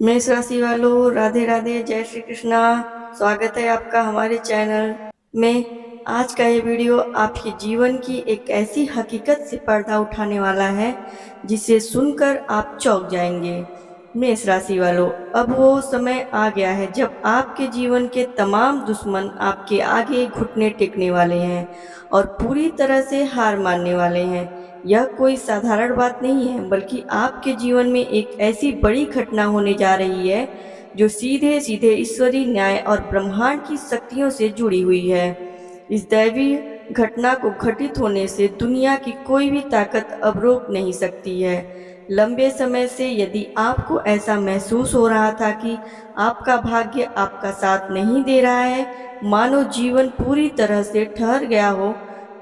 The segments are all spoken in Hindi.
मेष राशि वालों, राधे राधे, जय श्री कृष्णा। स्वागत है आपका हमारे चैनल में। आज का ये वीडियो आपके जीवन की एक ऐसी हकीकत से पर्दा उठाने वाला है जिसे सुनकर आप चौंक जाएंगे। मेष राशि वालों, अब वो समय आ गया है जब आपके जीवन के तमाम दुश्मन आपके आगे घुटने टेकने वाले हैं और पूरी तरह से हार मानने वाले हैं। यह कोई साधारण बात नहीं है, बल्कि आपके जीवन में एक ऐसी बड़ी घटना होने जा रही है जो सीधे सीधे ईश्वरीय न्याय और ब्रह्मांड की शक्तियों से जुड़ी हुई है। इस दैवीय घटना को घटित होने से दुनिया की कोई भी ताकत अब रोक नहीं सकती है। लंबे समय से यदि आपको ऐसा महसूस हो रहा था कि आपका भाग्य आपका साथ नहीं दे रहा है, मानो जीवन पूरी तरह से ठहर गया हो,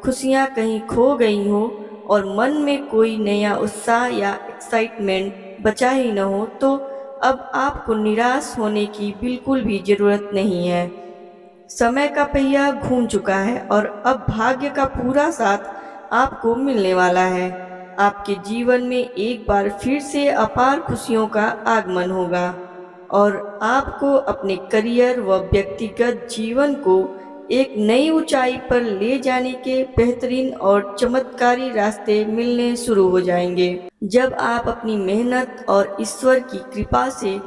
खुशियां कहीं खो गई हो और मन में कोई नया उत्साह या एक्साइटमेंट बचा ही न हो, तो अब आपको निराश होने की बिल्कुल भी जरूरत नहीं है। समय का पहिया घूम चुका है और अब भाग्य का पूरा साथ आपको मिलने वाला है। आपके जीवन में एक बार फिर से अपार खुशियों का आगमन होगा और आपको अपने करियर व व्यक्तिगत जीवन को एक नई ऊंचाई पर ले जाने के बेहतरीन और चमत्कारी रास्ते मिलने शुरू हो जाएंगे। जब आप अपनी मेहनत और ईश्वर की कृपा से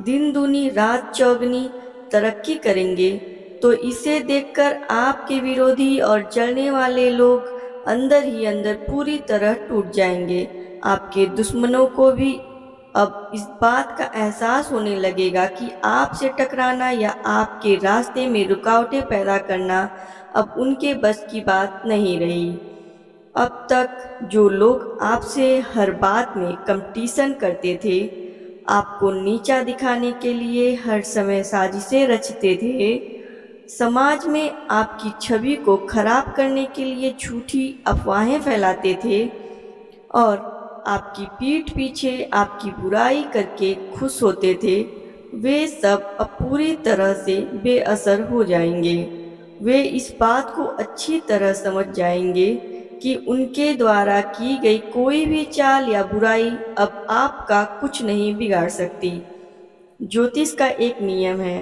दिन दूनी रात चौगनी तरक्की करेंगे, तो इसे देखकर आपके विरोधी और जलने वाले लोग अंदर ही अंदर पूरी तरह टूट जाएंगे। आपके दुश्मनों को भी अब इस बात का एहसास होने लगेगा कि आपसे टकराना या आपके रास्ते में रुकावटें पैदा करना अब उनके बस की बात नहीं रही। अब तक जो लोग आपसे हर बात में कंपटीशन करते थे, आपको नीचा दिखाने के लिए हर समय साजिशें रचते थे, समाज में आपकी छवि को खराब करने के लिए झूठी अफवाहें फैलाते थे और आपकी पीठ पीछे आपकी बुराई करके खुश होते थे, वे सब अब पूरी तरह से बेअसर हो जाएंगे। वे इस बात को अच्छी तरह समझ जाएंगे कि उनके द्वारा की गई कोई भी चाल या बुराई अब आपका कुछ नहीं बिगाड़ सकती। ज्योतिष का एक नियम है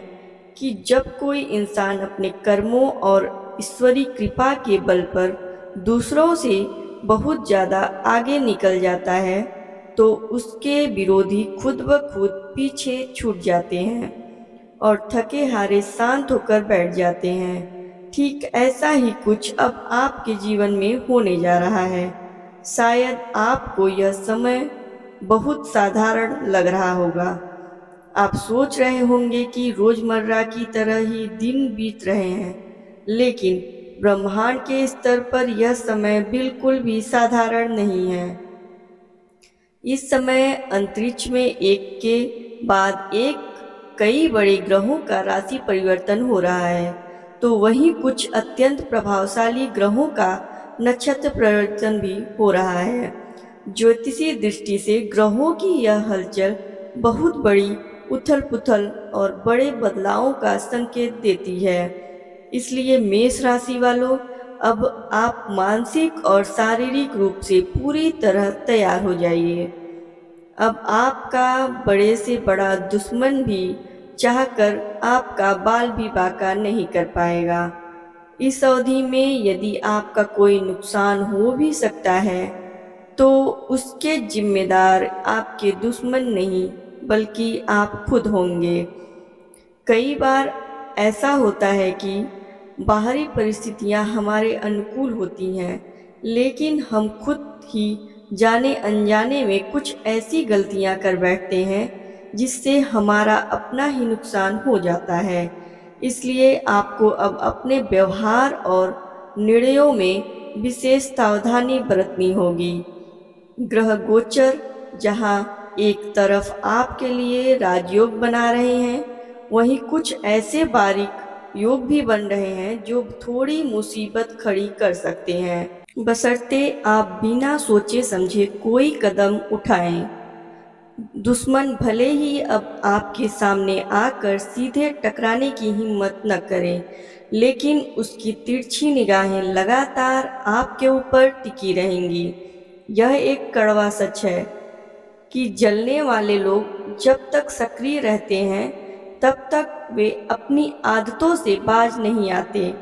कि जब कोई इंसान अपने कर्मों और ईश्वरी कृपा के बल पर दूसरों से बहुत ज़्यादा आगे निकल जाता है, तो उसके विरोधी खुद ब खुद पीछे छूट जाते हैं और थके हारे शांत होकर बैठ जाते हैं। ठीक ऐसा ही कुछ अब आपके जीवन में होने जा रहा है। शायद आपको यह समय बहुत साधारण लग रहा होगा। आप सोच रहे होंगे कि रोजमर्रा की तरह ही दिन बीत रहे हैं, लेकिन ब्रह्मांड के स्तर पर यह समय बिल्कुल भी साधारण नहीं है। इस समय अंतरिक्ष में एक के बाद एक कई बड़े ग्रहों का राशि परिवर्तन हो रहा है, तो वहीं कुछ अत्यंत प्रभावशाली ग्रहों का नक्षत्र परिवर्तन भी हो रहा है। ज्योतिषीय दृष्टि से ग्रहों की यह हलचल बहुत बड़ी उथल पुथल और बड़े बदलावों का संकेत देती है। इसलिए मेष राशि वालों, अब आप मानसिक और शारीरिक रूप से पूरी तरह तैयार हो जाइए। अब आपका बड़े से बड़ा दुश्मन भी चाहकर आपका बाल भी बांका नहीं कर पाएगा। इस अवधि में यदि आपका कोई नुकसान हो भी सकता है, तो उसके जिम्मेदार आपके दुश्मन नहीं बल्कि आप खुद होंगे। कई बार ऐसा होता है कि बाहरी परिस्थितियां हमारे अनुकूल होती हैं, लेकिन हम खुद ही जाने अनजाने में कुछ ऐसी गलतियां कर बैठते हैं जिससे हमारा अपना ही नुकसान हो जाता है। इसलिए आपको अब अपने व्यवहार और निर्णयों में विशेष सावधानी बरतनी होगी। ग्रह गोचर जहाँ एक तरफ आपके लिए राजयोग बना रहे हैं, वहीं कुछ ऐसे बारीक योग भी बन रहे हैं जो थोड़ी मुसीबत खड़ी कर सकते हैं, बशर्ते आप बिना सोचे समझे कोई कदम उठाएं। दुश्मन भले ही अब आपके सामने आकर सीधे टकराने की हिम्मत न करे, लेकिन उसकी तिरछी निगाहें लगातार आपके ऊपर टिकी रहेंगी। यह एक कड़वा सच है कि जलने वाले लोग जब तक सक्रिय रहते हैं तब तक वे अपनी आदतों से बाज नहीं आते।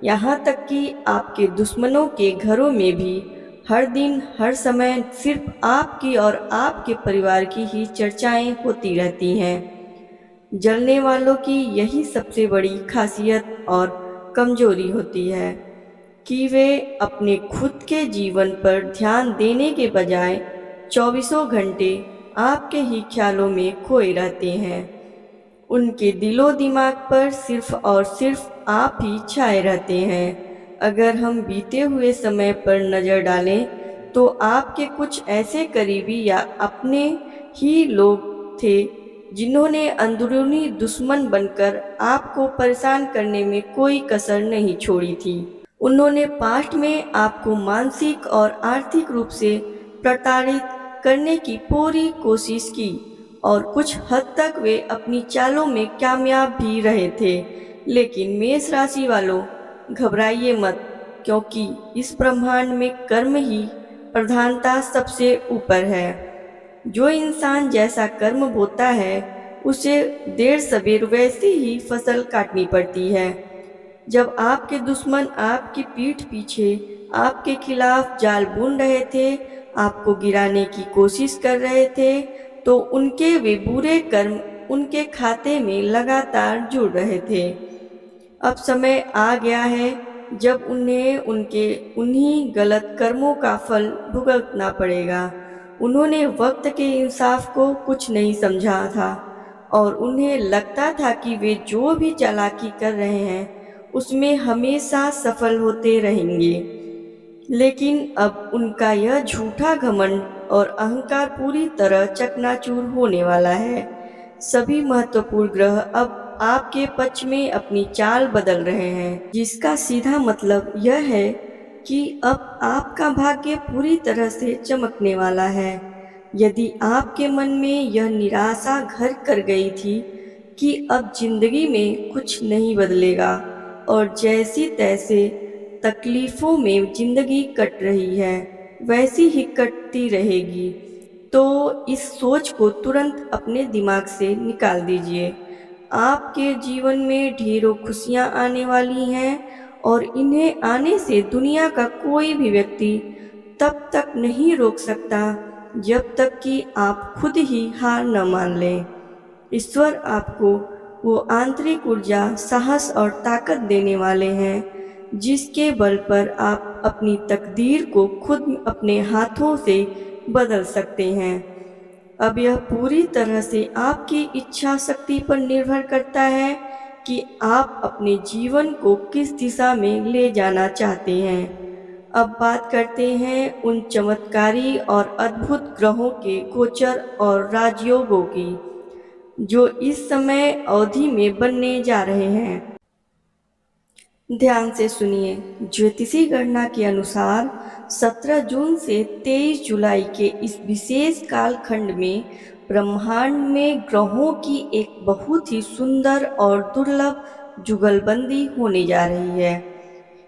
यहाँ तक कि आपके दुश्मनों के घरों में भी हर दिन हर समय सिर्फ आपकी और आपके परिवार की ही चर्चाएं होती रहती हैं। जलने वालों की यही सबसे बड़ी खासियत और कमजोरी होती है कि वे अपने खुद के जीवन पर ध्यान देने के बजाय चौबीसों घंटे आपके ही ख्यालों में खोए रहते हैं। उनके दिलो दिमाग पर सिर्फ और सिर्फ आप ही छाए रहते हैं। अगर हम बीते हुए समय पर नज़र डालें तो आपके कुछ ऐसे करीबी या अपने ही लोग थे जिन्होंने अंदरूनी दुश्मन बनकर आपको परेशान करने में कोई कसर नहीं छोड़ी थी। उन्होंने पास्ट में आपको मानसिक और आर्थिक रूप से प्रताड़ित करने की पूरी कोशिश की और कुछ हद तक वे अपनी चालों में कामयाब भी रहे थे। लेकिन मेष राशि वालों, घबराइए मत, क्योंकि इस ब्रह्मांड में कर्म ही प्रधानता सबसे ऊपर है। जो इंसान जैसा कर्म बोता है उसे देर सबेर वैसी ही फसल काटनी पड़ती है। जब आपके दुश्मन आपकी पीठ पीछे आपके खिलाफ जाल बुन रहे थे, आपको गिराने की कोशिश कर रहे थे, तो उनके वे बुरे कर्म उनके खाते में लगातार जुड़ रहे थे। अब समय आ गया है जब उन्हें उनके उन्हीं गलत कर्मों का फल भुगतना पड़ेगा। उन्होंने वक्त के इंसाफ को कुछ नहीं समझा था और उन्हें लगता था कि वे जो भी चालाकी कर रहे हैं उसमें हमेशा सफल होते रहेंगे। लेकिन अब उनका यह झूठा घमंड और अहंकार पूरी तरह चकनाचूर होने वाला है। सभी महत्वपूर्ण ग्रह अब आपके पक्ष में अपनी चाल बदल रहे हैं, जिसका सीधा मतलब यह है कि अब आपका भाग्य पूरी तरह से चमकने वाला है। यदि आपके मन में यह निराशा घर कर गई थी कि अब जिंदगी में कुछ नहीं बदलेगा और जैसी तैसे तकलीफ़ों में जिंदगी कट रही है वैसी ही कटती रहेगी, तो इस सोच को तुरंत अपने दिमाग से निकाल दीजिए। आपके जीवन में ढेरों खुशियां आने वाली हैं और इन्हें आने से दुनिया का कोई भी व्यक्ति तब तक नहीं रोक सकता जब तक कि आप खुद ही हार न मान लें। ईश्वर आपको वो आंतरिक ऊर्जा, साहस और ताकत देने वाले हैं जिसके बल पर आप अपनी तकदीर को खुद अपने हाथों से बदल सकते हैं। अब यह पूरी तरह से आपकी इच्छा शक्ति पर निर्भर करता है कि आप अपने जीवन को किस दिशा में ले जाना चाहते हैं। अब बात करते हैं उन चमत्कारी और अद्भुत ग्रहों के गोचर और राजयोगों की जो इस समय अवधि में बनने जा रहे हैं। ध्यान से सुनिए। ज्योतिषी गणना के अनुसार 17 जून से 23 जुलाई के इस विशेष कालखंड में ब्रह्मांड में ग्रहों की एक बहुत ही सुंदर और दुर्लभ जुगलबंदी होने जा रही है।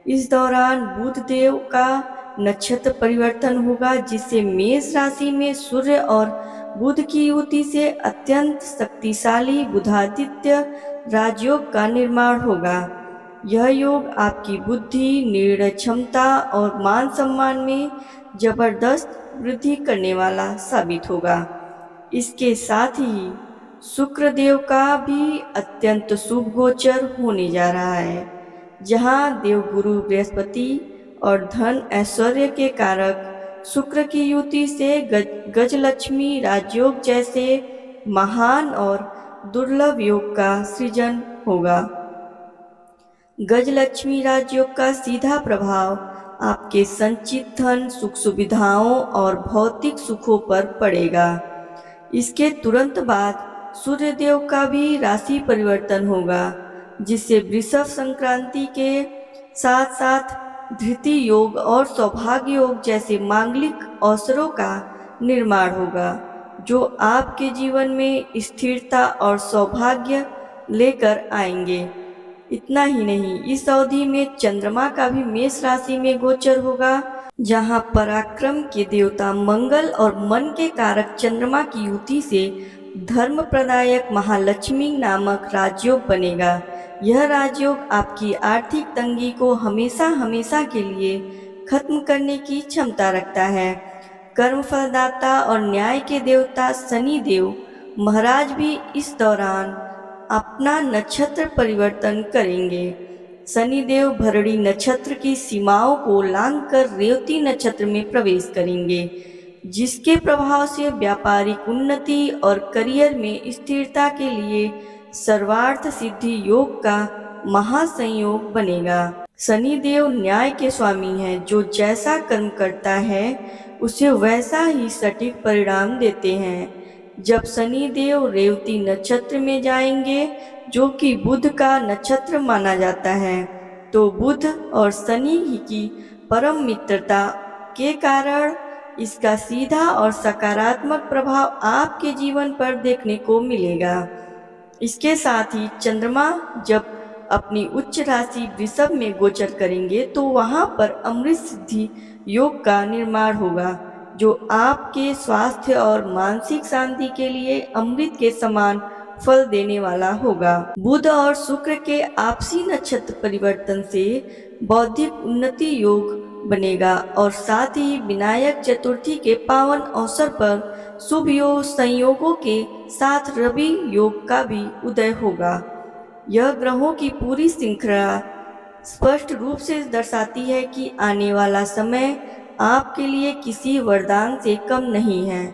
इस दौरान बुध देव का नक्षत्र परिवर्तन होगा, जिससे मेष राशि में सूर्य और बुध की युति से अत्यंत शक्तिशाली बुधादित्य राजयोग का निर्माण होगा। यह योग आपकी बुद्धि, निर्णय क्षमता और मान सम्मान में जबरदस्त वृद्धि करने वाला साबित होगा। इसके साथ ही शुक्र देव का भी अत्यंत शुभ गोचर होने जा रहा है, जहां देवगुरु बृहस्पति और धन ऐश्वर्य के कारक शुक्र की युति से गजलक्ष्मी राजयोग जैसे महान और दुर्लभ योग का सृजन होगा। गजलक्ष्मी राजयोग का सीधा प्रभाव आपके संचित धन, सुख सुविधाओं और भौतिक सुखों पर पड़ेगा। इसके तुरंत बाद सूर्यदेव का भी राशि परिवर्तन होगा, जिससे वृषभ संक्रांति के साथ साथ धृति योग और सौभाग्य योग जैसे मांगलिक अवसरों का निर्माण होगा, जो आपके जीवन में स्थिरता और सौभाग्य लेकर आएंगे। इतना ही नहीं, इस अवधि में चंद्रमा का भी मेष राशि में गोचर होगा, जहां पराक्रम के देवता मंगल और मन के कारक चंद्रमा की युति से धर्म प्रदायक महालक्ष्मी नामक राजयोग बनेगा। यह राजयोग आपकी आर्थिक तंगी को हमेशा हमेशा के लिए खत्म करने की क्षमता रखता है। कर्म फलदाता और न्याय के देवता शनि देव महाराज भी इस दौरान अपना नक्षत्र परिवर्तन करेंगे। शनिदेव भरणी नक्षत्र की सीमाओं को लांघकर रेवती नक्षत्र में प्रवेश करेंगे, जिसके प्रभाव से व्यापारिक उन्नति और करियर में स्थिरता के लिए सर्वार्थ सिद्धि योग का महासंयोग बनेगा। शनिदेव न्याय के स्वामी हैं, जो जैसा कर्म करता है उसे वैसा ही सटीक परिणाम देते हैं। जब शनिदेव रेवती नक्षत्र में जाएंगे, जो कि बुध का नक्षत्र माना जाता है, तो बुध और शनि की परम मित्रता के कारण इसका सीधा और सकारात्मक प्रभाव आपके जीवन पर देखने को मिलेगा। इसके साथ ही चंद्रमा जब अपनी उच्च राशि वृषभ में गोचर करेंगे, तो वहां पर अमृत सिद्धि योग का निर्माण होगा, जो आपके स्वास्थ्य और मानसिक शांति के लिए अमृत के समान फल देने वाला होगा। बुध और शुक्र के आपसी नक्षत्र परिवर्तन से बौद्धिक उन्नति योग बनेगा और साथ ही विनायक चतुर्थी के पावन अवसर पर शुभ योग संयोगों के साथ रवि योग का भी उदय होगा। यह ग्रहों की पूरी श्रृंखला स्पष्ट रूप से दर्शाती है कि आने वाला समय आपके लिए किसी वरदान से कम नहीं है।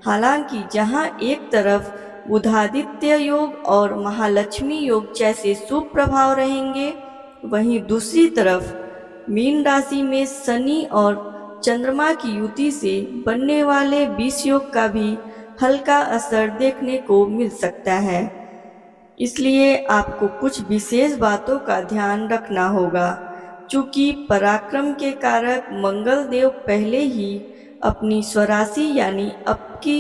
हालांकि जहां एक तरफ बुधादित्य योग और महालक्ष्मी योग जैसे शुभ प्रभाव रहेंगे, वहीं दूसरी तरफ मीन राशि में शनि और चंद्रमा की युति से बनने वाले विष योग का भी हल्का असर देखने को मिल सकता है। इसलिए आपको कुछ विशेष बातों का ध्यान रखना होगा। चूंकि पराक्रम के कारक मंगल देव पहले ही अपनी स्वराशि यानी आपकी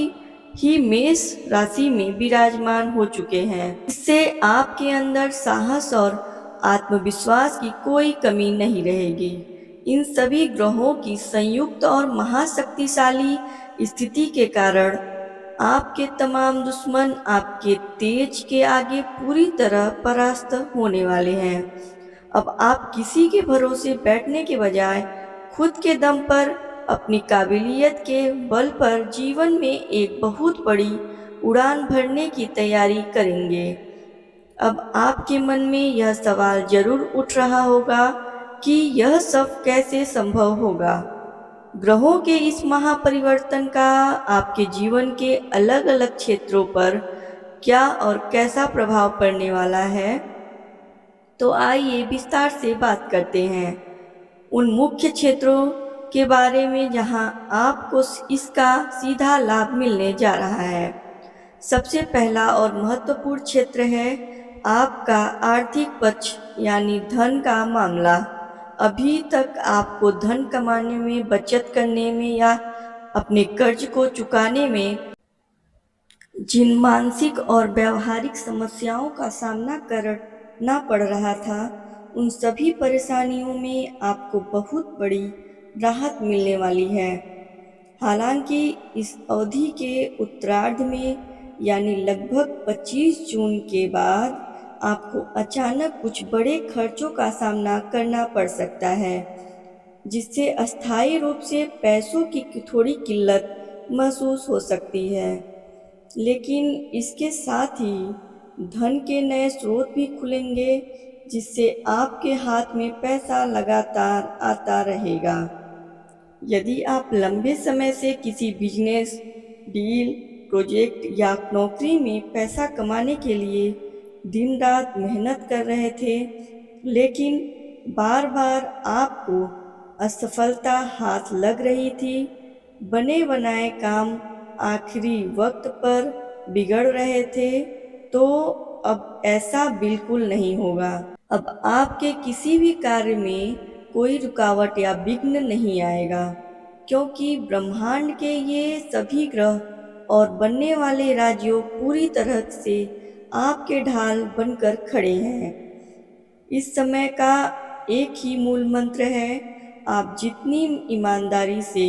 ही मेष राशि में विराजमान हो चुके हैं, इससे आपके अंदर साहस और आत्मविश्वास की कोई कमी नहीं रहेगी। इन सभी ग्रहों की संयुक्त और महाशक्तिशाली स्थिति के कारण आपके तमाम दुश्मन आपके तेज के आगे पूरी तरह परास्त होने वाले हैं। अब आप किसी के भरोसे बैठने के बजाय खुद के दम पर अपनी काबिलियत के बल पर जीवन में एक बहुत बड़ी उड़ान भरने की तैयारी करेंगे। अब आपके मन में यह सवाल जरूर उठ रहा होगा कि यह सब कैसे संभव होगा। ग्रहों के इस महापरिवर्तन का आपके जीवन के अलग अलग क्षेत्रों पर क्या और कैसा प्रभाव पड़ने वाला है, तो आइए विस्तार से बात करते हैं उन मुख्य क्षेत्रों के बारे में जहां आपको इसका सीधा लाभ मिलने जा रहा है। सबसे पहला और महत्वपूर्ण क्षेत्र है आपका आर्थिक पक्ष यानी धन का मामला। अभी तक आपको धन कमाने में, बचत करने में या अपने कर्ज को चुकाने में जिन मानसिक और व्यावहारिक समस्याओं का सामना करना पड़ रहा था, उन सभी परेशानियों में आपको बहुत बड़ी राहत मिलने वाली है। हालांकि इस अवधि के उत्तरार्ध में यानी लगभग 25 जून के बाद आपको अचानक कुछ बड़े खर्चों का सामना करना पड़ सकता है, जिससे अस्थायी रूप से पैसों की थोड़ी किल्लत महसूस हो सकती है। लेकिन इसके साथ ही धन के नए स्रोत भी खुलेंगे, जिससे आपके हाथ में पैसा लगातार आता रहेगा। यदि आप लंबे समय से किसी बिजनेस, डील, प्रोजेक्ट या नौकरी में पैसा कमाने के लिए दिन रात मेहनत कर रहे थे, लेकिन बार बार आपको असफलता हाथ लग रही थी, बने बनाए काम आखिरी वक्त पर बिगड़ रहे थे, तो अब ऐसा बिल्कुल नहीं होगा। अब आपके किसी भी कार्य में कोई रुकावट या विघ्न नहीं आएगा, क्योंकि ब्रह्मांड के ये सभी ग्रह और बनने वाले राजयोग पूरी तरह से आपके ढाल बनकर खड़े हैं। इस समय का एक ही मूल मंत्र है, आप जितनी ईमानदारी से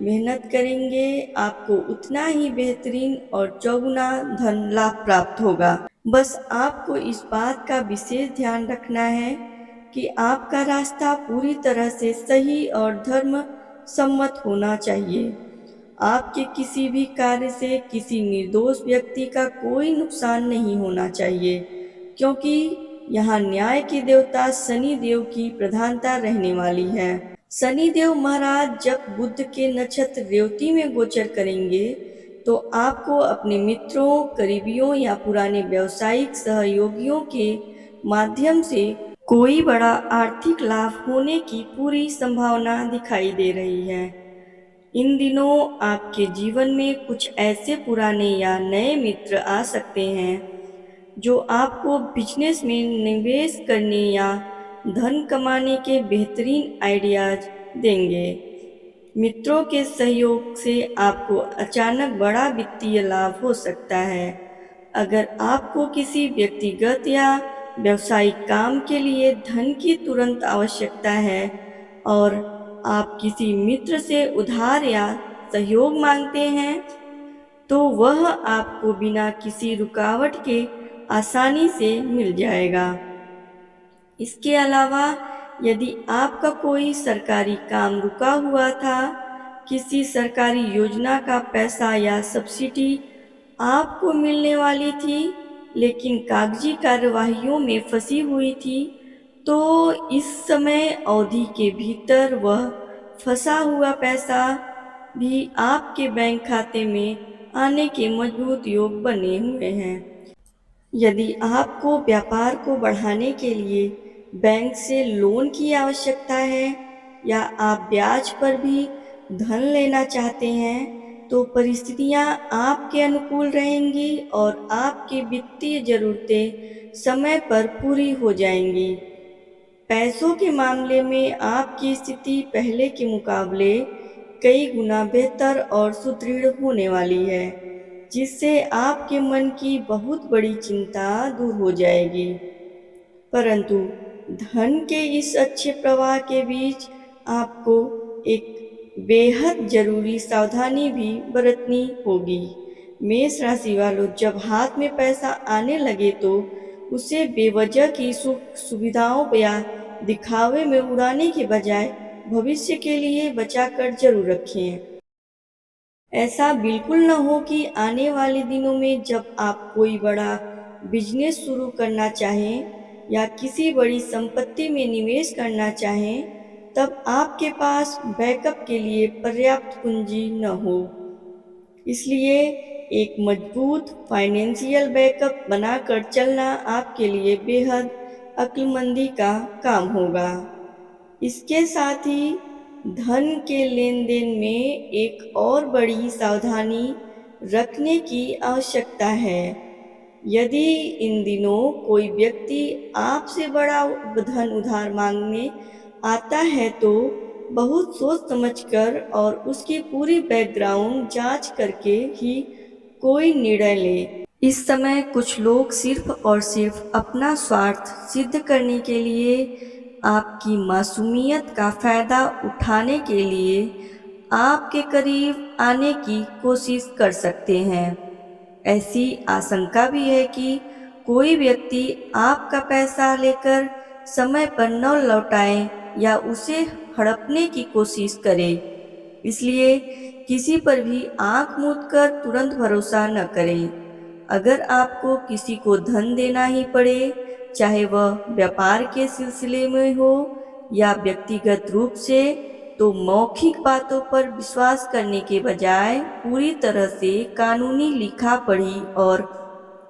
मेहनत करेंगे आपको उतना ही बेहतरीन और चौगुना धन लाभ प्राप्त होगा। बस आपको इस बात का विशेष ध्यान रखना है कि आपका रास्ता पूरी तरह से सही और धर्म सम्मत होना चाहिए। आपके किसी भी कार्य से किसी निर्दोष व्यक्ति का कोई नुकसान नहीं होना चाहिए, क्योंकि यहाँ न्याय के देवता शनि देव की प्रधानता रहने वाली है। शनि देव महाराज जब बुध के नक्षत्र रेवती में गोचर करेंगे तो आपको अपने मित्रों, करीबियों या पुराने व्यावसायिक सहयोगियों के माध्यम से कोई बड़ा आर्थिक लाभ होने की पूरी संभावना दिखाई दे रही है। इन दिनों आपके जीवन में कुछ ऐसे पुराने या नए मित्र आ सकते हैं जो आपको बिजनेस में निवेश करने या धन कमाने के बेहतरीन आइडियाज देंगे। मित्रों के सहयोग से आपको अचानक बड़ा वित्तीय लाभ हो सकता है। अगर आपको किसी व्यक्तिगत या व्यावसायिक काम के लिए धन की तुरंत आवश्यकता है और आप किसी मित्र से उधार या सहयोग मांगते हैं, तो वह आपको बिना किसी रुकावट के आसानी से मिल जाएगा। इसके अलावा यदि आपका कोई सरकारी काम रुका हुआ था, किसी सरकारी योजना का पैसा या सब्सिडी आपको मिलने वाली थी लेकिन कागजी कार्यवाहियों में फंसी हुई थी, तो इस समय अवधि के भीतर वह फंसा हुआ पैसा भी आपके बैंक खाते में आने के मजबूत योग बने हुए हैं। यदि आपको व्यापार को बढ़ाने के लिए बैंक से लोन की आवश्यकता है या आप ब्याज पर भी धन लेना चाहते हैं, तो परिस्थितियां आपके अनुकूल रहेंगी और आपकी वित्तीय जरूरतें समय पर पूरी हो जाएंगी। पैसों के मामले में आपकी स्थिति पहले के मुकाबले कई गुना बेहतर और सुदृढ़ होने वाली है, जिससे आपके मन की बहुत बड़ी चिंता दूर हो जाएगी। परंतु धन के इस अच्छे प्रवाह के बीच आपको एक बेहद जरूरी सावधानी भी बरतनी होगी। मेष राशि वालों, जब हाथ में पैसा आने लगे तो उसे बेवजह की सुख सुविधाओं या दिखावे में उड़ाने के बजाय भविष्य के लिए बचाकर जरूर रखें। ऐसा बिल्कुल न हो कि आने वाले दिनों में जब आप कोई बड़ा बिजनेस शुरू करना चाहें या किसी बड़ी संपत्ति में निवेश करना चाहें, तब आपके पास बैकअप के लिए पर्याप्त पूंजी न हो। इसलिए एक मजबूत फाइनेंशियल बैकअप बनाकर चलना आपके लिए बेहद अक्लमंदी का काम होगा। इसके साथ ही धन के लेन देन में एक और बड़ी सावधानी रखने की आवश्यकता है। यदि इन दिनों कोई व्यक्ति आपसे बड़ा धन उधार मांगने आता है तो बहुत सोच समझकर और उसकी पूरी बैकग्राउंड जांच करके ही कोई निर्णय लें। इस समय कुछ लोग सिर्फ और सिर्फ अपना स्वार्थ सिद्ध करने के लिए, आपकी मासूमियत का फायदा उठाने के लिए आपके करीब आने की कोशिश कर सकते हैं। ऐसी आशंका भी है कि कोई व्यक्ति आपका पैसा लेकर समय पर न लौटाए या उसे हड़पने की कोशिश करे। इसलिए किसी पर भी आंख मूंद कर तुरंत भरोसा न करें। अगर आपको किसी को धन देना ही पड़े, चाहे वह व्यापार के सिलसिले में हो या व्यक्तिगत रूप से, तो मौखिक बातों पर विश्वास करने के बजाय पूरी तरह से कानूनी लिखा पढ़ी और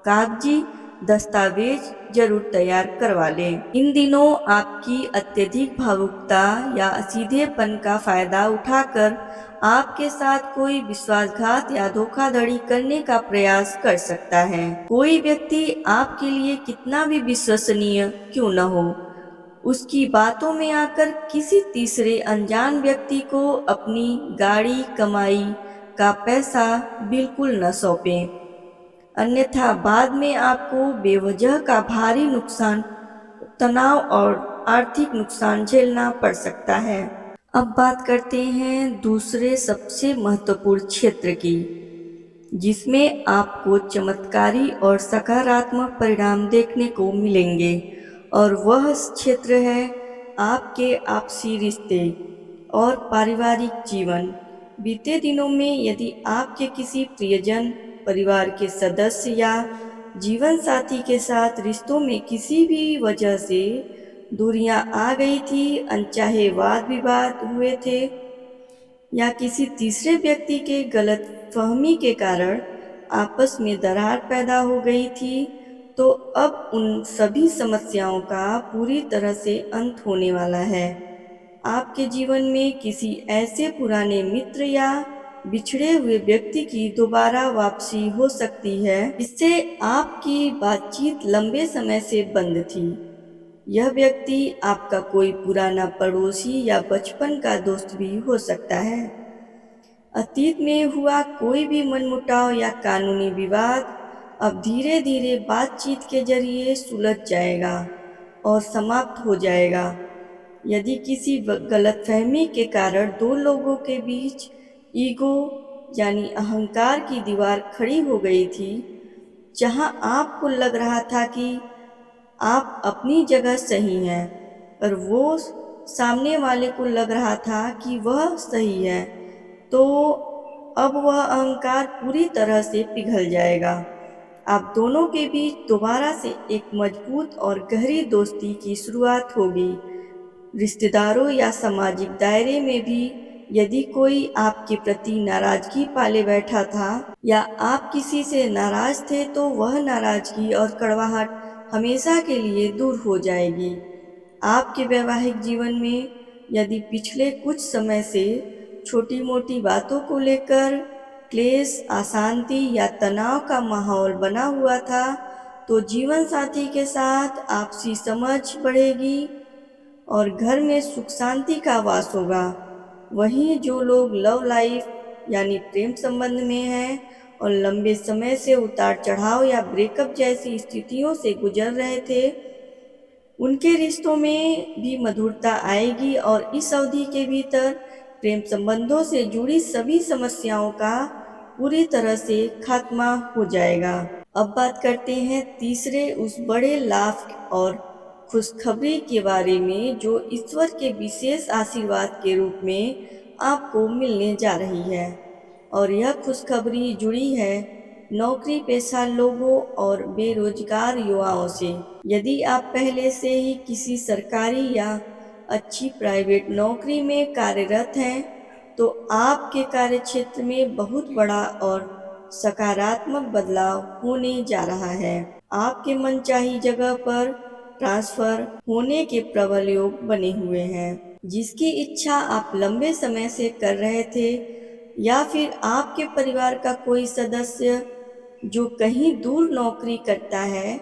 कागजी दस्तावेज जरूर तैयार करवा लें। इन दिनों आपकी अत्यधिक भावुकता या सीधेपन का फायदा उठाकर आपके साथ कोई विश्वासघात या धोखाधड़ी करने का प्रयास कर सकता है। कोई व्यक्ति आपके लिए कितना भी विश्वसनीय क्यों न हो, उसकी बातों में आकर किसी तीसरे अनजान व्यक्ति को अपनी गाड़ी कमाई का पैसा बिल्कुल न सौंपें, अन्यथा बाद में आपको बेवजह का भारी नुकसान, तनाव और आर्थिक नुकसान झेलना पड़ सकता है। अब बात करते हैं दूसरे सबसे महत्वपूर्ण क्षेत्र की, जिसमें आपको चमत्कारी और सकारात्मक परिणाम देखने को मिलेंगे, और वह क्षेत्र है आपके आपसी रिश्ते और पारिवारिक जीवन। बीते दिनों में यदि आपके किसी प्रियजन, परिवार के सदस्य या जीवन साथी के साथ रिश्तों में किसी भी वजह से दूरियां आ गई थी, अनचाहे वाद विवाद हुए थे या किसी तीसरे व्यक्ति के गलत फहमी के कारण आपस में दरार पैदा हो गई थी, तो अब उन सभी समस्याओं का पूरी तरह से अंत होने वाला है। आपके जीवन में किसी ऐसे पुराने मित्र या बिछड़े हुए व्यक्ति की दोबारा वापसी हो सकती है जिससे आपकी बातचीत लंबे समय से बंद थी। यह व्यक्ति आपका कोई पुराना पड़ोसी या बचपन का दोस्त भी हो सकता है। अतीत में हुआ कोई भी मनमुटाव या कानूनी विवाद अब धीरे धीरे बातचीत के जरिए सुलझ जाएगा और समाप्त हो जाएगा। यदि किसी गलतफहमी के कारण दो लोगों के बीच ईगो यानी अहंकार की दीवार खड़ी हो गई थी, जहां आपको लग रहा था कि आप अपनी जगह सही हैं, पर वो सामने वाले को लग रहा था कि वह सही है, तो अब वह अहंकार पूरी तरह से पिघल जाएगा। आप दोनों के बीच दोबारा से एक मजबूत और गहरी दोस्ती की शुरुआत होगी। रिश्तेदारों या सामाजिक दायरे में भी यदि कोई आपके प्रति नाराजगी पाले बैठा था या आप किसी से नाराज थे, तो वह नाराजगी और कड़वाहट हमेशा के लिए दूर हो जाएगी। आपके वैवाहिक जीवन में यदि पिछले कुछ समय से छोटी मोटी बातों को लेकर क्लेश, अशांति या तनाव का माहौल बना हुआ था, तो जीवन साथी के साथ आपसी समझ बढ़ेगी और घर में सुख शांति का वास होगा। वहीं जो लोग लव लाइफ यानी प्रेम संबंध में हैं और लंबे समय से उतार चढ़ाव या ब्रेकअप जैसी स्थितियों से गुजर रहे थे, उनके रिश्तों में भी मधुरता आएगी और इस अवधि के भीतर प्रेम संबंधों से जुड़ी सभी समस्याओं का पूरी तरह से खात्मा हो जाएगा। अब बात करते हैं तीसरे उस बड़े लाभ और खुशखबरी के बारे में जो ईश्वर के विशेष आशीर्वाद के रूप में आपको मिलने जा रही है। और यह खुशखबरी जुड़ी है नौकरी पेशा लोगों और बेरोजगार युवाओं से। यदि आप पहले से ही किसी सरकारी या अच्छी प्राइवेट नौकरी में कार्यरत हैं, तो आपके कार्यक्षेत्र में बहुत बड़ा और सकारात्मक बदलाव होने जा रहा है। आपके मनचाही जगह पर ट्रांसफर होने के प्रबल योग बने हुए हैं, जिसकी इच्छा आप लंबे समय से कर रहे थे, या फिर आपके परिवार का कोई सदस्य जो कहीं दूर नौकरी करता है,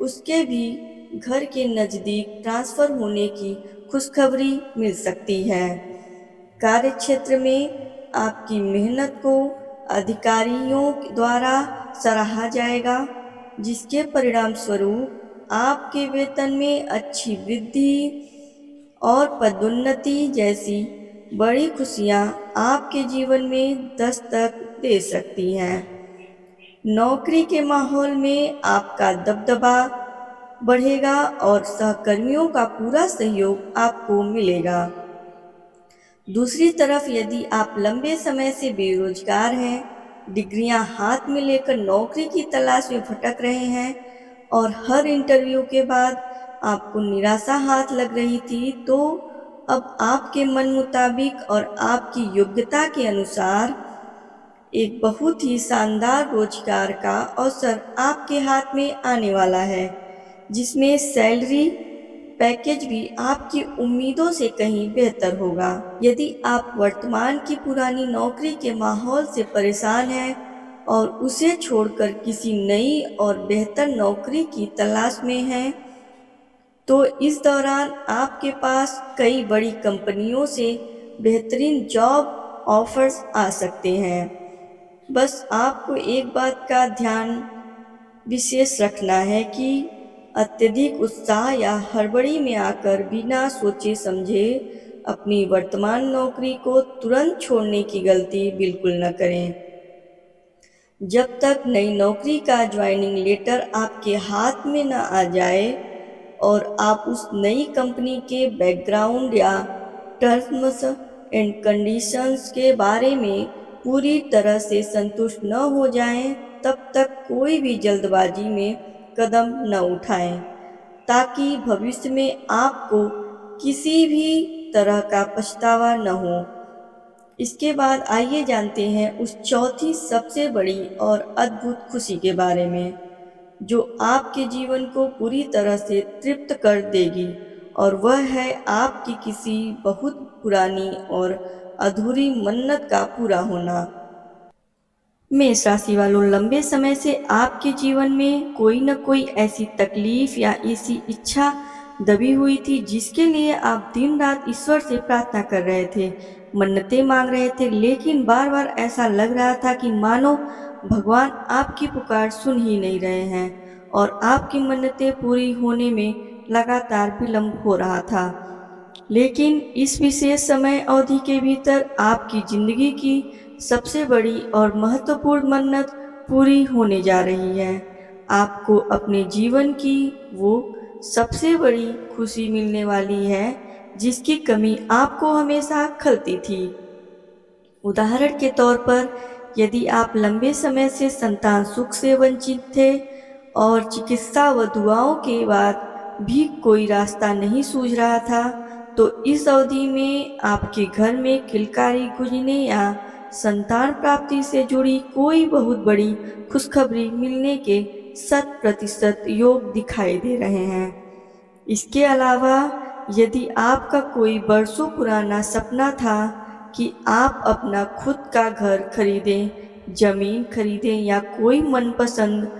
उसके भी घर के नज़दीक ट्रांसफर होने की खुशखबरी मिल सकती है। कार्यक्षेत्र में आपकी मेहनत को अधिकारियों द्वारा सराहा जाएगा, जिसके परिणाम स्वरूप आपके वेतन में अच्छी वृद्धि और पदोन्नति जैसी बड़ी खुशियां आपके जीवन में दस्तक दे सकती हैं। नौकरी के माहौल में आपका दबदबा बढ़ेगा और सहकर्मियों का पूरा सहयोग आपको मिलेगा। दूसरी तरफ यदि आप लंबे समय से बेरोजगार हैं, डिग्रियां हाथ में लेकर नौकरी की तलाश में भटक रहे हैं और हर इंटरव्यू के बाद आपको निराशा हाथ लग रही थी, तो अब आपके मन मुताबिक और आपकी योग्यता के अनुसार एक बहुत ही शानदार रोजगार का अवसर आपके हाथ में आने वाला है, जिसमें सैलरी पैकेज भी आपकी उम्मीदों से कहीं बेहतर होगा। यदि आप वर्तमान की पुरानी नौकरी के माहौल से परेशान हैं और उसे छोड़कर किसी नई और बेहतर नौकरी की तलाश में हैं, तो इस दौरान आपके पास कई बड़ी कंपनियों से बेहतरीन जॉब ऑफर्स आ सकते हैं। बस आपको एक बात का ध्यान विशेष रखना है कि अत्यधिक उत्साह या हड़बड़ी में आकर बिना सोचे समझे अपनी वर्तमान नौकरी को तुरंत छोड़ने की गलती बिल्कुल न करें। जब तक नई नौकरी का ज्वाइनिंग लेटर आपके हाथ में न आ जाए और आप उस नई कंपनी के बैकग्राउंड या टर्म्स एंड कंडीशंस के बारे में पूरी तरह से संतुष्ट न हो जाएं, तब तक कोई भी जल्दबाजी में कदम न उठाएं, ताकि भविष्य में आपको किसी भी तरह का पछतावा न हो। इसके बाद आइए जानते हैं उस चौथी सबसे बड़ी और अद्भुत खुशी के बारे में, जो आपके जीवन को पूरी तरह से तृप्त कर देगी, और वह है आपकी किसी बहुत पुरानी और अधूरी मन्नत का पूरा होना। मेष राशि वालों, लंबे समय से आपके जीवन में कोई न कोई ऐसी तकलीफ या ऐसी इच्छा दबी हुई थी जिसके लिए आप दिन रात ईश्वर से प्रार्थना कर रहे थे, मन्नतें मांग रहे थे, लेकिन बार बार ऐसा लग रहा था कि मानो भगवान आपकी पुकार सुन ही नहीं रहे हैं और आपकी मन्नतें पूरी होने में लगातार विलंब हो रहा था। लेकिन इस विशेष समय अवधि के भीतर आपकी जिंदगी की सबसे बड़ी और महत्वपूर्ण मन्नत पूरी होने जा रही है। आपको अपने जीवन की वो सबसे बड़ी खुशी मिलने वाली है जिसकी कमी आपको हमेशा खलती थी। उदाहरण के तौर पर, यदि आप लंबे समय से संतान सुख से वंचित थे और चिकित्सा व दुआओं के बाद भी कोई रास्ता नहीं सूझ रहा था, तो इस अवधि में आपके घर में किलकारी गूंजने या संतान प्राप्ति से जुड़ी कोई बहुत बड़ी खुशखबरी मिलने के 100% योग दिखाई दे रहे हैं। इसके अलावा, यदि आपका कोई बरसों पुराना सपना था कि आप अपना खुद का घर खरीदें, जमीन खरीदें या कोई मनपसंद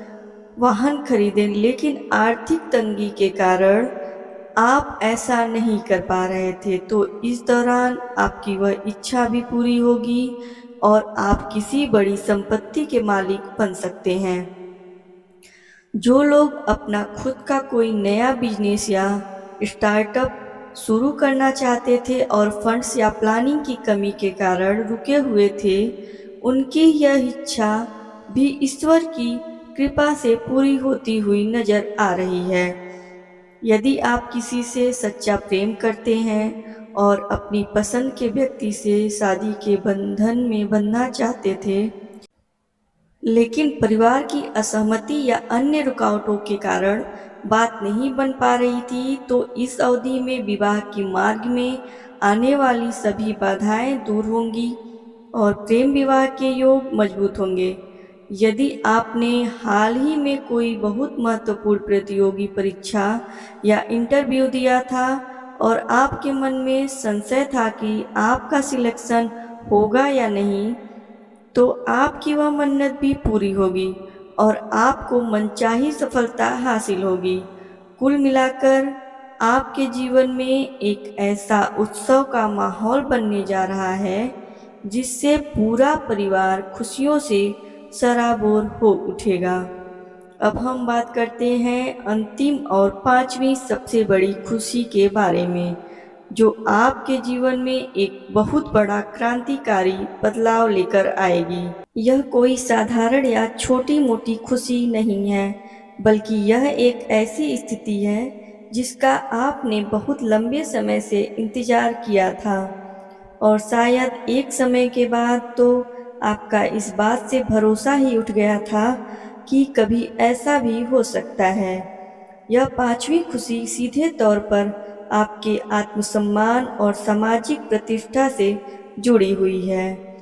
वाहन खरीदें, लेकिन आर्थिक तंगी के कारण आप ऐसा नहीं कर पा रहे थे, तो इस दौरान आपकी वह इच्छा भी पूरी होगी और आप किसी बड़ी संपत्ति के मालिक बन सकते हैं। जो लोग अपना खुद का कोई नया बिजनेस या स्टार्टअप शुरू करना चाहते थे और फंड्स या प्लानिंग की कमी के कारण रुके हुए थे, उनकी यह इच्छा भी ईश्वर की कृपा से पूरी होती हुई नजर आ रही है। यदि आप किसी से सच्चा प्रेम करते हैं और अपनी पसंद के व्यक्ति से शादी के बंधन में बंधना चाहते थे, लेकिन परिवार की असहमति या अन्य रुकावटों के कारण बात नहीं बन पा रही थी, तो इस अवधि में विवाह के मार्ग में आने वाली सभी बाधाएं दूर होंगी और प्रेम विवाह के योग मजबूत होंगे। यदि आपने हाल ही में कोई बहुत महत्वपूर्ण प्रतियोगी परीक्षा या इंटरव्यू दिया था और आपके मन में संशय था कि आपका सिलेक्शन होगा या नहीं, तो आपकी वह मन्नत भी पूरी होगी और आपको मनचाही सफलता हासिल होगी। कुल मिलाकर आपके जीवन में एक ऐसा उत्सव का माहौल बनने जा रहा है जिससे पूरा परिवार खुशियों से सराबोर हो उठेगा। अब हम बात करते हैं अंतिम और पांचवी सबसे बड़ी खुशी के बारे में, जो आपके जीवन में एक बहुत बड़ा क्रांतिकारी बदलाव लेकर आएगी। यह कोई साधारण या छोटी मोटी खुशी नहीं है, बल्कि यह एक ऐसी स्थिति है जिसका आपने बहुत लंबे समय से इंतजार किया था और शायद एक समय के बाद तो आपका इस बात से भरोसा ही उठ गया था कि कभी ऐसा भी हो सकता है। यह पांचवी खुशी सीधे तौर पर आपके आत्मसम्मान और सामाजिक प्रतिष्ठा से जुड़ी हुई है।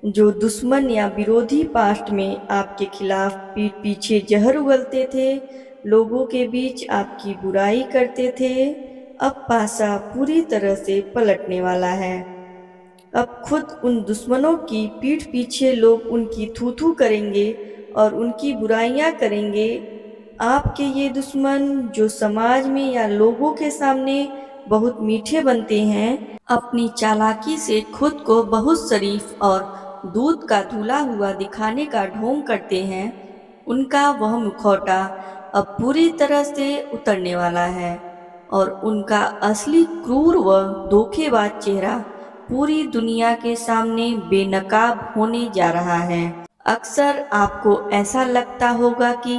जो दुश्मन या विरोधी पास्ट में आपके खिलाफ पीठ पीछे जहर उगलते थे, लोगों के बीच आपकी बुराई करते थे, अब पासा पूरी तरह से पलटने वाला है। अब खुद उन दुश्मनों की पीठ पीछे लोग उनकी थू-थू करेंगे और उनकी बुराइयां करेंगे। आपके ये दुश्मन, जो समाज में या लोगों के सामने बहुत मीठे बनते हैं, अपनी चालाकी से खुद को बहुत शरीफ और दूध का धुला हुआ दिखाने का ढोंग करते हैं, उनका वह मुखौटा अब पूरी तरह से उतरने वाला है और उनका असली क्रूर व धोखेबाज चेहरा पूरी दुनिया के सामने बेनकाब होने जा रहा है। अक्सर आपको ऐसा लगता होगा कि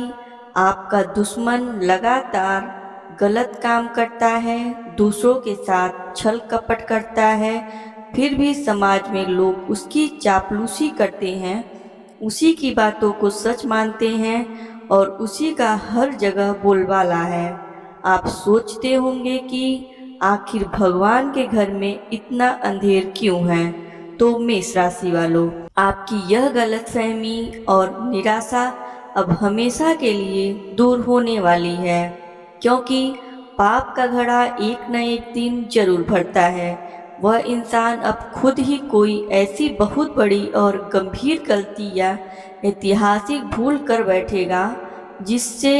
आपका दुश्मन लगातार गलत काम करता है, दूसरों के साथ छल कपट करता है, फिर भी समाज में लोग उसकी चापलूसी करते हैं, उसी की बातों को सच मानते हैं और उसी का हर जगह बोलबाला है। आप सोचते होंगे कि आखिर भगवान के घर में इतना अंधेर क्यों है? तो मेष राशि वालों, आपकी यह गलतफहमी और निराशा अब हमेशा के लिए दूर होने वाली है, क्योंकि पाप का घड़ा एक न एक दिन जरूर भरता है। वह इंसान अब खुद ही कोई ऐसी बहुत बड़ी और गंभीर गलती या ऐतिहासिक भूल कर बैठेगा जिससे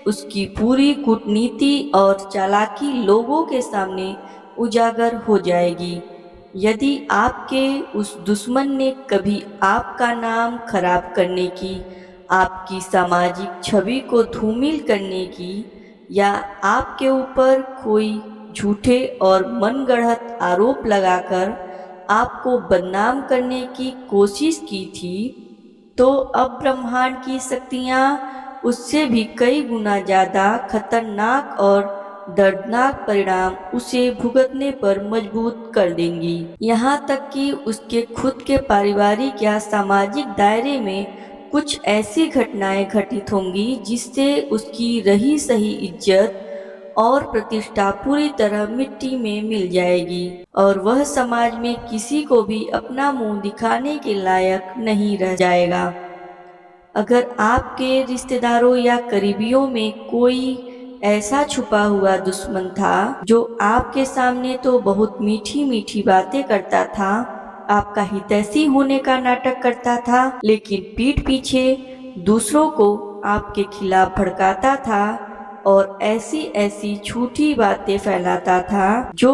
उसकी पूरी कूटनीति और चालाकी लोगों के सामने उजागर हो जाएगी। यदि आपके उस दुश्मन ने कभी आपका नाम खराब करने की, आपकी सामाजिक छवि को धूमिल करने की या आपके ऊपर कोई झूठे और मनगढ़ंत आरोप लगाकर आपको बदनाम करने की कोशिश की थी, तो अब ब्रह्मांड की शक्तियाँ उससे भी कई गुना ज़्यादा खतरनाक और दर्दनाक परिणाम उसे भुगतने पर मजबूर कर देंगी। यहाँ तक कि उसके खुद के पारिवारिक या सामाजिक दायरे में कुछ ऐसी घटनाएं घटित होंगी जिससे उसकी रही सही इज्जत और प्रतिष्ठा पूरी तरह मिट्टी में मिल जाएगी और वह समाज में किसी को भी अपना मुंह दिखाने के लायक नहीं रह जाएगा। अगर आपके रिश्तेदारों या करीबियों में कोई ऐसा छुपा हुआ दुश्मन था जो आपके सामने तो बहुत मीठी मीठी बातें करता था, आपका हितैषी होने का नाटक करता था, लेकिन पीठ पीछे दूसरों को आपके खिलाफ भड़काता था और ऐसी ऐसी झूठी बातें फैलाता था जो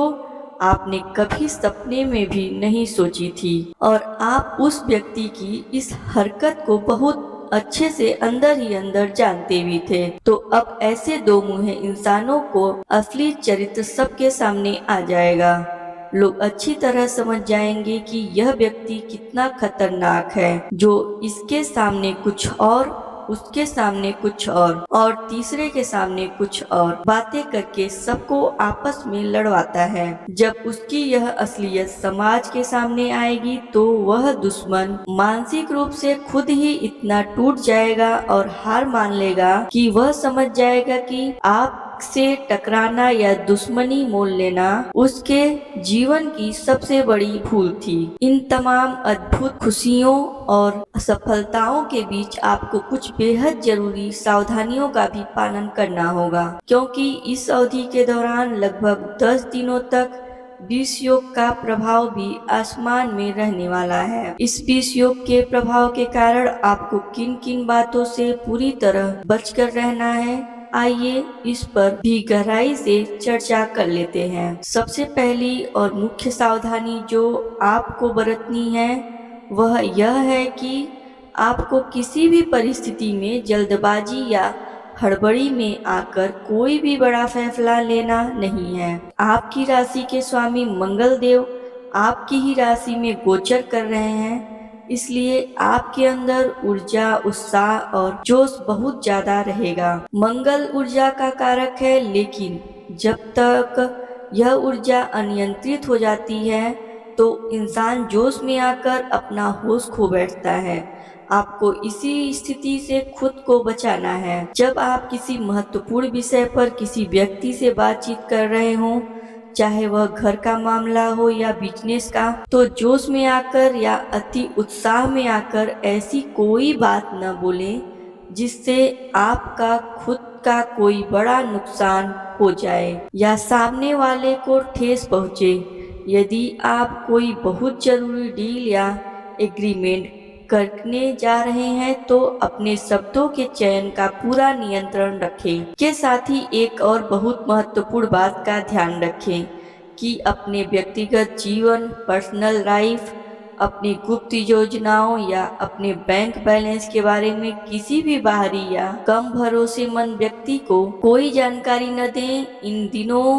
आपने कभी सपने में भी नहीं सोची थी और आप उस व्यक्ति की इस हरकत को बहुत अच्छे से अंदर ही अंदर जानते भी थे। तो अब ऐसे दो मुँहे इंसानों को असली चरित्र सबके सामने आ जाएगा। लोग अच्छी तरह समझ जाएंगे कि यह व्यक्ति कितना खतरनाक है, जो इसके सामने कुछ और, उसके सामने कुछ और तीसरे के सामने कुछ और बातें करके सबको आपस में लड़वाता है। जब उसकी यह असलियत समाज के सामने आएगी तो वह दुश्मन मानसिक रूप से खुद ही इतना टूट जाएगा और हार मान लेगा कि वह समझ जाएगा कि आप से टकराना या दुश्मनी मोल लेना उसके जीवन की सबसे बड़ी भूल थी। इन तमाम अद्भुत खुशियों और असफलताओं के बीच आपको कुछ बेहद जरूरी सावधानियों का भी पालन करना होगा, क्योंकि इस अवधि के दौरान लगभग 10 दिनों तक विष योग का प्रभाव भी आसमान में रहने वाला है। इस विष योग के प्रभाव के कारण आपको किन किन बातों से पूरी तरह बचकर रहना है, आइए इस पर भी गहराई से चर्चा कर लेते हैं। सबसे पहली और मुख्य सावधानी जो आपको बरतनी है वह यह है कि आपको किसी भी परिस्थिति में जल्दबाजी या हड़बड़ी में आकर कोई भी बड़ा फैसला लेना नहीं है। आपकी राशि के स्वामी मंगल देव आपकी ही राशि में गोचर कर रहे हैं, इसलिए आपके अंदर ऊर्जा, उत्साह और जोश बहुत ज्यादा रहेगा। मंगल ऊर्जा का कारक है, लेकिन जब तक यह ऊर्जा अनियंत्रित हो जाती है तो इंसान जोश में आकर अपना होश खो बैठता है। आपको इसी स्थिति से खुद को बचाना है। जब आप किसी महत्वपूर्ण विषय पर किसी व्यक्ति से बातचीत कर रहे हों, चाहे वह घर का मामला हो या बिजनेस का, तो जोश में आकर या अति उत्साह में आकर ऐसी कोई बात न बोलें जिससे आपका खुद का कोई बड़ा नुकसान हो जाए या सामने वाले को ठेस पहुँचे। यदि आप कोई बहुत जरूरी डील या एग्रीमेंट करने जा रहे हैं तो अपने शब्दों के चयन का पूरा नियंत्रण रखें। के साथ ही एक और बहुत महत्वपूर्ण बात का ध्यान रखें कि अपने व्यक्तिगत जीवन, पर्सनल लाइफ अपनी गुप्त योजनाओं या अपने बैंक बैलेंस के बारे में किसी भी बाहरी या कम भरोसेमंद व्यक्ति को कोई जानकारी न दें। इन दिनों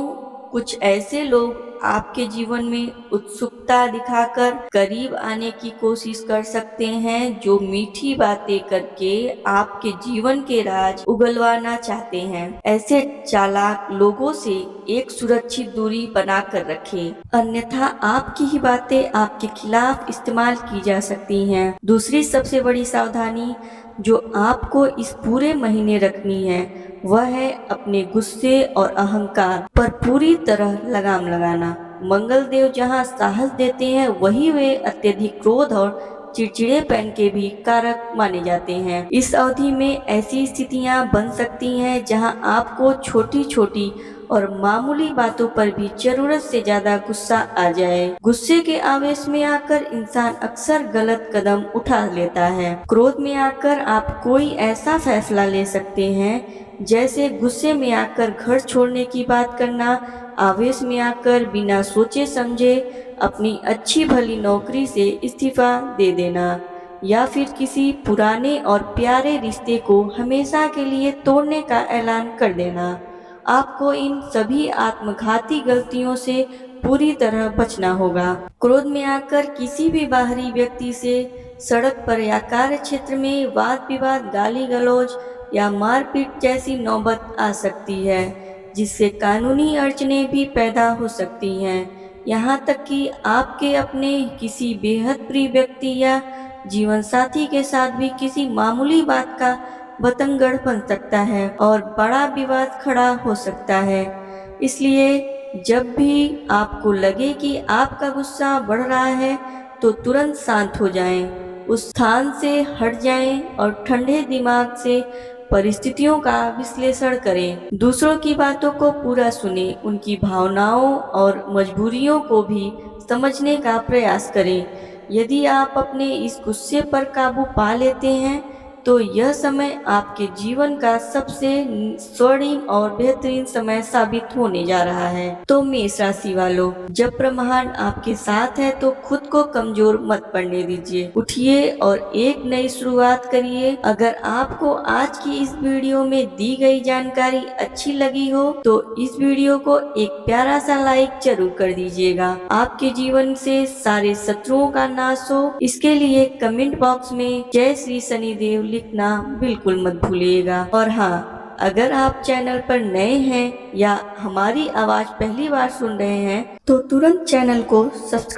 कुछ ऐसे लोग आपके जीवन में उत्सुकता दिखाकर करीब आने की कोशिश कर सकते हैं, जो मीठी बातें करके आपके जीवन के राज उगलवाना चाहते हैं। ऐसे चालाक लोगों से एक सुरक्षित दूरी बनाकर रखें, अन्यथा आपकी ही बातें आपके खिलाफ इस्तेमाल की जा सकती हैं। दूसरी सबसे बड़ी सावधानी जो आपको इस पूरे महीने रखनी है वह है अपने गुस्से और अहंकार पर पूरी तरह लगाम लगाना। मंगल देव जहां साहस देते हैं वहीं वे अत्यधिक क्रोध और चिड़चिड़ेपन के भी कारक माने जाते हैं। इस अवधि में ऐसी स्थितियां बन सकती हैं जहां आपको छोटी छोटी और मामूली बातों पर भी जरूरत से ज्यादा गुस्सा आ जाए। गुस्से के आवेश में आकर इंसान अक्सर गलत कदम उठा लेता है। क्रोध में आकर आप कोई ऐसा फैसला ले सकते हैं, जैसे गुस्से में आकर घर छोड़ने की बात करना, आवेश में आकर बिना सोचे समझे अपनी अच्छी भली नौकरी से इस्तीफा दे देना, या फिर किसी पुराने और प्यारे रिश्ते को हमेशा के लिए तोड़ने का ऐलान कर देना। आपको इन सभी आत्मघाती गलतियों से पूरी तरह बचना होगा। क्रोध में आकर किसी भी बाहरी व्यक्ति से सड़क पर या कार्य क्षेत्र में वाद विवाद, गाली गलौज या मारपीट जैसी नौबत आ सकती है, जिससे कानूनी अड़चनें भी पैदा हो सकती हैं। यहाँ तक कि आपके अपने किसी बेहद प्रिय व्यक्ति या जीवन साथी के साथ भी किसी मामूली बात का बतंगड़ बन सकता है और बड़ा विवाद खड़ा हो सकता है। इसलिए जब भी आपको लगे कि आपका गुस्सा बढ़ रहा है तो तुरंत शांत हो जाएं, उस स्थान से हट जाएं और ठंडे दिमाग से परिस्थितियों का विश्लेषण करें। दूसरों की बातों को पूरा सुनें, उनकी भावनाओं और मजबूरियों को भी समझने का प्रयास करें। यदि आप अपने इस गुस्से पर काबू पा लेते हैं तो यह समय आपके जीवन का सबसे स्वर्णिम और बेहतरीन समय साबित होने जा रहा है। तो मेष राशि वालों, जब ब्रह्मांड आपके साथ है तो खुद को कमजोर मत पड़ने दीजिए। उठिए और एक नई शुरुआत करिए। अगर आपको आज की इस वीडियो में दी गई जानकारी अच्छी लगी हो तो इस वीडियो को एक प्यारा सा लाइक जरूर कर दीजिएगा। आपके जीवन से सारे शत्रुओं का नाश हो, इसके लिए कमेंट बॉक्स में जय श्री शनिदेव लिखना बिल्कुल मत भूलिएगा। और हाँ, अगर आप चैनल पर नए हैं या हमारी आवाज पहली बार सुन रहे हैं तो तुरंत चैनल को सब्सक्राइब